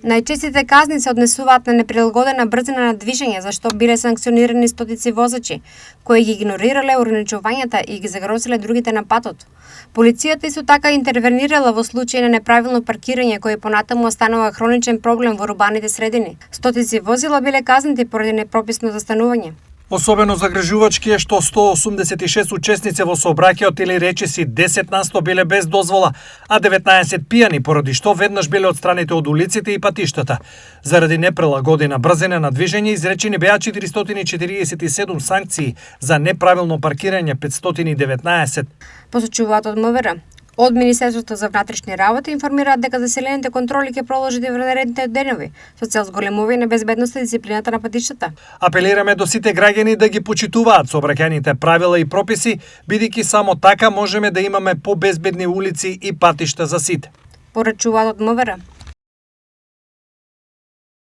Најчестите казни се однесуваат на неприлагодена брзина на движење, зашто биле санкционирани стотици возачи, кои ги игнорирале ограничувањата и ги загрозиле другите на патот. Полицијата исто така интервенирала во случаи на неправилно паркирање, кој понатаму останува хроничен проблем во урбаните средини. Стотици возила биле казнати поради непрописно застанување. Особено загрижувачки е што 186 учесници во сообраќајот или речиси 10% биле без дозвола, а 19 пијани, поради што веднаш биле отстранети од улиците и патиштата. Заради неприлагодена брзина на движење изречени беа 447 санкции, за неправилно паркирање 519. Посочуваат од МВР. Од Министерството за внатрешни работи информираат дека заселените контроли ќе продолжат и во наредните денови, со цел зголемување на безбедноста и дисциплината на патиштата. Апелираме до сите граѓани да ги почитуваат сообраќајните правила и прописи, бидејќи само така можеме да имаме побезбедни улици и патишта за сите. Порачуваат од МВР.